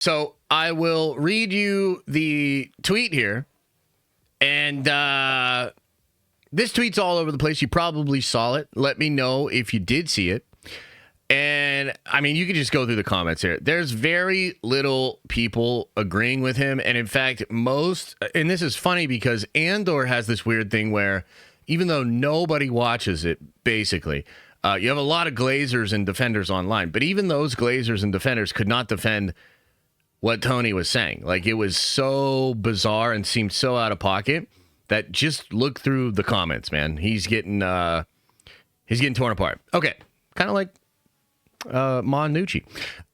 So I will read you the tweet here. And this tweet's all over the place. You probably saw it. Let me know if you did see it. And, I mean, you can just go through the comments here. There's very little people agreeing with him. And, in fact, and this is funny because Andor has this weird thing where even though nobody watches it, basically, you have a lot of glazers and defenders online. But even those glazers and defenders could not defend what Tony was saying. Like, it was so bizarre and seemed so out of pocket that just look through the comments, man. He's getting torn apart. Okay, kind of like Mon Nucci.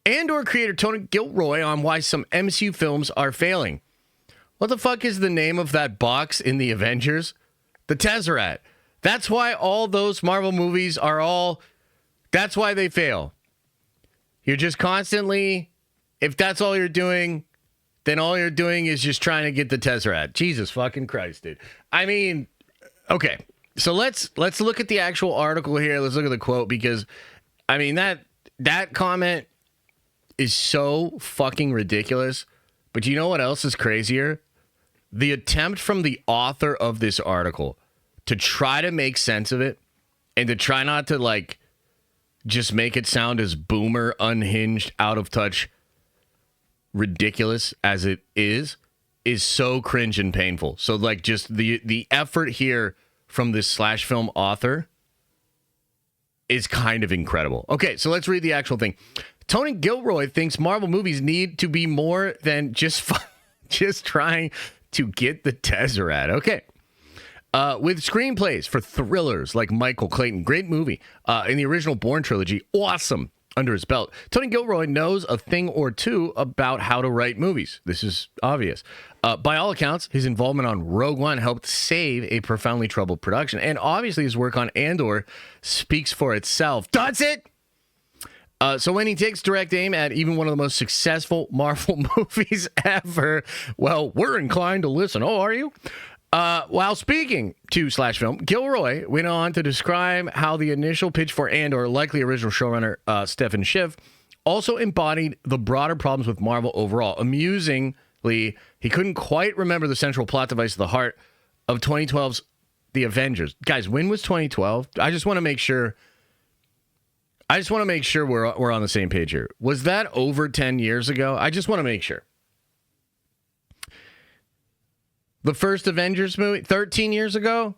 Andor creator Tony Gilroy on why some MCU films are failing. What the fuck is the name of that box in the Avengers? The Tesseract. That's why all those Marvel movies that's why they fail. You're just constantly, if that's all you're doing, then all you're doing is just trying to get the Tesseract. Jesus fucking Christ, dude. I mean, okay. So let's look at the actual article here. Let's look at the quote because, I mean, that comment is so fucking ridiculous. But you know what else is crazier? The attempt from the author of this article to try to make sense of it and to try not to, like, just make it sound as boomer, unhinged, out of touch, ridiculous as it is so cringe and painful. So, like, just the effort here from this Slashfilm author is kind of incredible. Okay, so let's read the actual thing. Tony Gilroy thinks Marvel movies need to be more than just trying to get the Tesseract. Okay. With screenplays for thrillers like Michael Clayton, great movie, in the original Bourne trilogy, awesome, under his belt, Tony Gilroy knows a thing or two about how to write movies. This is obvious. By all accounts, his involvement on Rogue One helped save a profoundly troubled production. And obviously his work on Andor speaks for itself. Does it? So when he takes direct aim at even one of the most successful Marvel movies ever, well, we're inclined to listen. Oh, are you? While speaking to Slashfilm, Gilroy went on to describe how the initial pitch for Andor, likely original showrunner Stephen Schiff, also embodied the broader problems with Marvel overall. Amusingly, he couldn't quite remember the central plot device at the heart of 2012's The Avengers. Guys, when was 2012? I just want to make sure we're on the same page here. Was that over 10 years ago? I just want to make sure. The first Avengers movie, 13 years ago?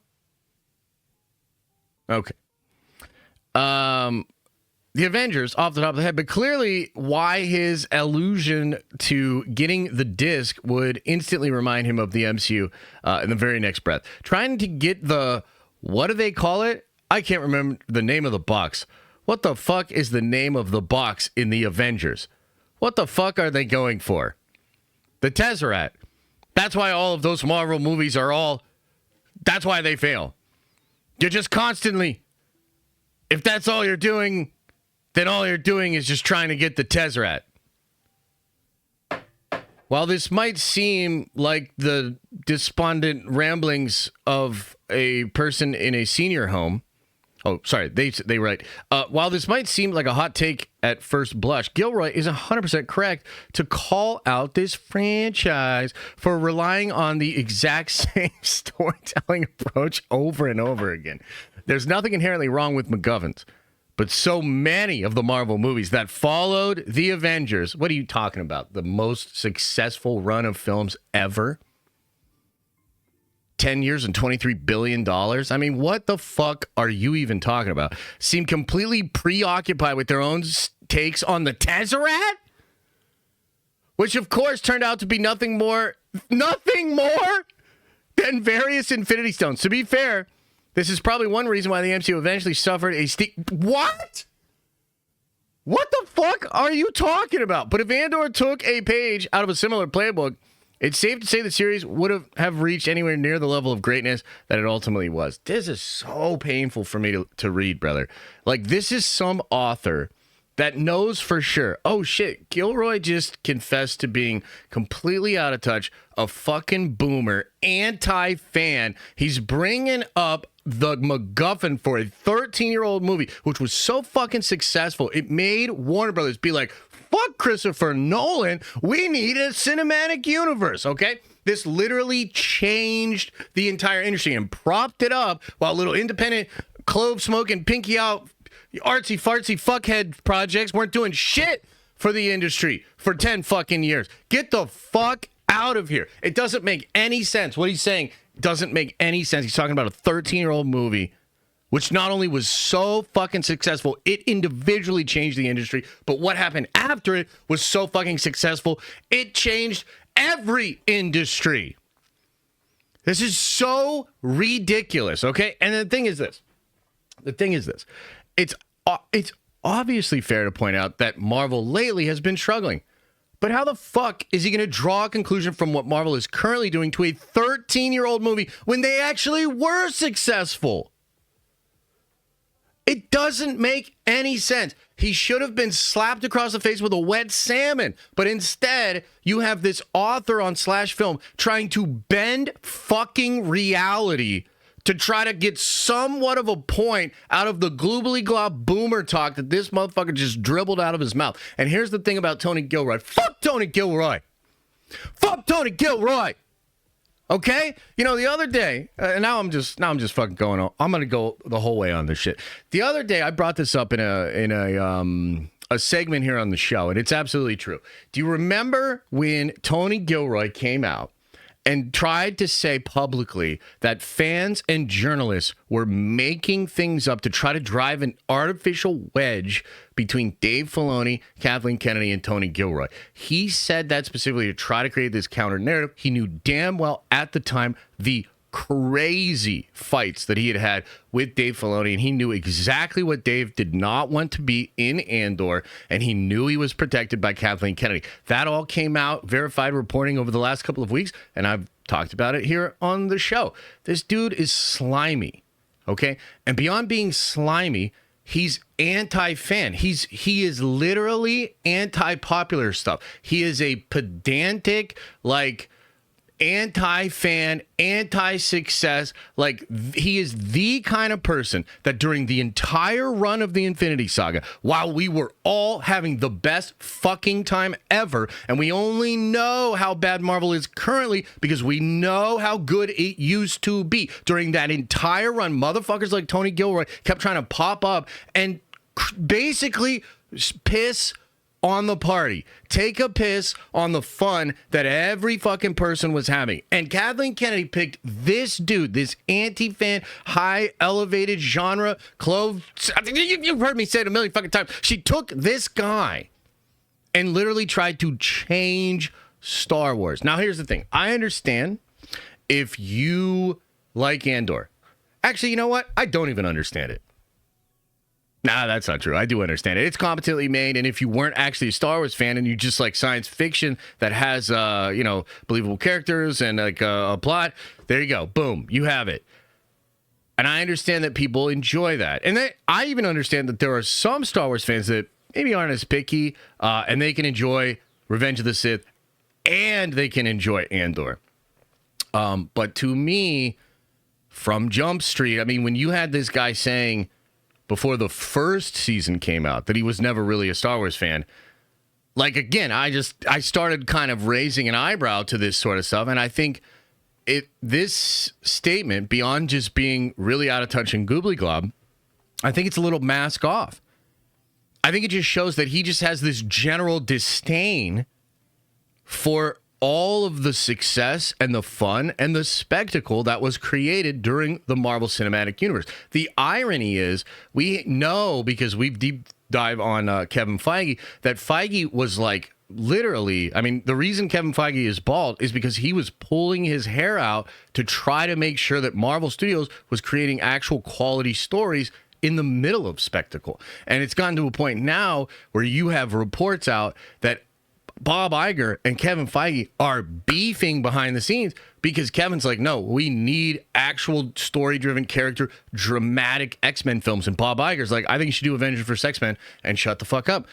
Okay. The Avengers, off the top of the head, but clearly why his allusion to getting the disc would instantly remind him of the MCU in the very next breath. Trying to get what do they call it? I can't remember the name of the box. What the fuck is the name of the box in the Avengers? What the fuck are they going for? The Tesseract. That's why all of those Marvel movies that's why they fail. You're just constantly, if that's all you're doing, then all you're doing is just trying to get the Tesseract. While this might seem like the despondent ramblings of a person in a senior home, oh, sorry, they write. While this might seem like a hot take at first blush, Gilroy is 100% correct to call out this franchise for relying on the exact same storytelling approach over and over again. There's nothing inherently wrong with MacGuffins, but so many of the Marvel movies that followed the Avengers, what are you talking about? The most successful run of films ever? 10 years and $23 billion. I mean, what the fuck are you even talking about? Seem completely preoccupied with their own takes on the Tesseract? Which, of course, turned out to be nothing more than various Infinity Stones. To be fair, this is probably one reason why the MCU eventually suffered What? What the fuck are you talking about? But if Andor took a page out of a similar playbook, it's safe to say the series would have reached anywhere near the level of greatness that it ultimately was. This is so painful for me to read, brother. Like, this is some author that knows for sure, oh shit, Gilroy just confessed to being completely out of touch, a fucking boomer, anti-fan. He's bringing up the MacGuffin for a 13-year-old movie, which was so fucking successful, it made Warner Brothers be like, fuck Christopher Nolan. We need a cinematic universe, okay? This literally changed the entire industry and propped it up while little independent, clove-smoking, pinky-out, artsy-fartsy fuckhead projects weren't doing shit for the industry for 10 fucking years. Get the fuck out of here. It doesn't make any sense. What he's saying doesn't make any sense. He's talking about a 13-year-old movie, which not only was so fucking successful, it individually changed the industry, but what happened after it was so fucking successful, it changed every industry. This is so ridiculous, okay? And the thing is this. It's obviously fair to point out that Marvel lately has been struggling. But how the fuck is he going to draw a conclusion from what Marvel is currently doing to a 13-year-old movie when they actually were successful? It doesn't make any sense. He should have been slapped across the face with a wet salmon. But instead, you have this author on Slashfilm trying to bend fucking reality to try to get somewhat of a point out of the gloobly glob boomer talk that this motherfucker just dribbled out of his mouth. And here's the thing about Tony Gilroy. Fuck Tony Gilroy. Fuck Tony Gilroy. Okay? You know, the other day, now I'm just fucking going on. I'm going to go the whole way on this shit. The other day, I brought this up in a segment here on the show, and it's absolutely true. Do you remember when Tony Gilroy came out and tried to say publicly that fans and journalists were making things up to try to drive an artificial wedge between Dave Filoni, Kathleen Kennedy, and Tony Gilroy? He said that specifically to try to create this counter narrative. He knew damn well at the time the crazy fights that he had had with Dave Filoni, and he knew exactly what Dave did not want to be in Andor, and he knew he was protected by Kathleen Kennedy. That all came out, verified reporting over the last couple of weeks, and I've talked about it here on the show. This dude is slimy, okay? And beyond being slimy, he's anti-fan. He is literally anti-popular stuff. He is a pedantic, like, anti-fan, anti-success. Like, he is the kind of person that during the entire run of the Infinity Saga, while we were all having the best fucking time ever, and we only know how bad Marvel is currently because we know how good it used to be. During that entire run, motherfuckers like Tony Gilroy kept trying to pop up and basically piss on the party, take a piss on the fun that every fucking person was having. And Kathleen Kennedy picked this dude, this anti-fan, high elevated genre, clove. You've heard me say it a million fucking times. She took this guy and literally tried to change Star Wars. Now, here's the thing. I understand if you like Andor. Actually, you know what? I don't even understand it. Nah, that's not true. I do understand it. It's competently made, and if you weren't actually a Star Wars fan and you just like science fiction that has, believable characters and like a plot, there you go. Boom, you have it. And I understand that people enjoy that. And I even understand that there are some Star Wars fans that maybe aren't as picky, and they can enjoy Revenge of the Sith, and they can enjoy Andor. But to me, from Jump Street, I mean, when you had this guy saying before the first season came out that he was never really a Star Wars fan, like, again, I started kind of raising an eyebrow to this sort of stuff. And I think this statement, beyond just being really out of touch and goobly glob, I think it's a little mask off. I think it just shows that he just has this general disdain for all of the success and the fun and the spectacle that was created during the Marvel Cinematic Universe. The irony is, we know, because we've deep dive on Kevin Feige, that Feige was like, literally, I mean, the reason Kevin Feige is bald is because he was pulling his hair out to try to make sure that Marvel Studios was creating actual quality stories in the middle of spectacle. And it's gotten to a point now where you have reports out that Bob Iger and Kevin Feige are beefing behind the scenes because Kevin's like, no, we need actual story-driven character, dramatic X-Men films. And Bob Iger's like, I think you should do Avengers vs. X-Men and shut the fuck up.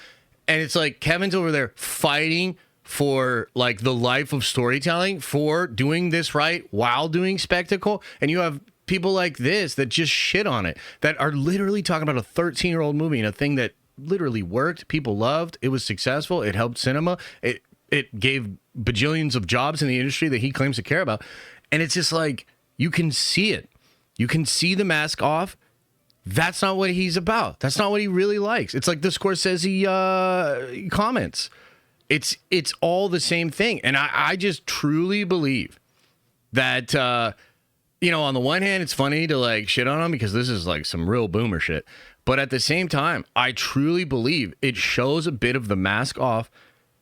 And it's like Kevin's over there fighting for like the life of storytelling, for doing this right while doing spectacle. And you have people like this that just shit on it, that are literally talking about a 13-year-old movie and a thing that literally worked. People loved. It was successful. It helped cinema. It gave bajillions of jobs in the industry that he claims to care about. And it's just like, you can see it. You can see the mask off. That's not what he's about. That's not what he really likes. It's like the Scorsese comments. It's all the same thing. And I just truly believe that, you know, on the one hand, it's funny to like shit on him because this is like some real boomer shit. But at the same time, I truly believe it shows a bit of the mask off,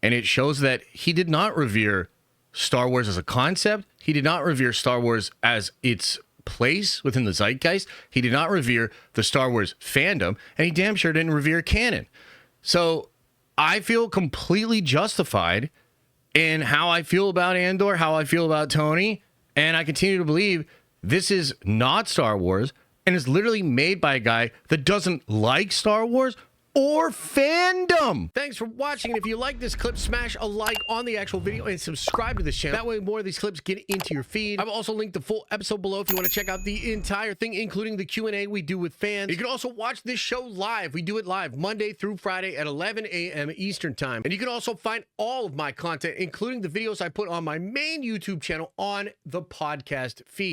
and it shows that he did not revere Star Wars as a concept. He did not revere Star Wars as its place within the zeitgeist. He did not revere the Star Wars fandom, and he damn sure didn't revere canon. So I feel completely justified in how I feel about Andor, how I feel about Tony, and I continue to believe this is not Star Wars and is literally made by a guy that doesn't like Star Wars or fandom. Thanks for watching. And if you like this clip, smash a like on the actual video and subscribe to this channel. That way more of these clips get into your feed. I've also linked the full episode below if you want to check out the entire thing, including the Q&A we do with fans. You can also watch this show live. We do it live Monday through Friday at 11 a.m. Eastern time. And you can also find all of my content, including the videos I put on my main YouTube channel, on the podcast feed.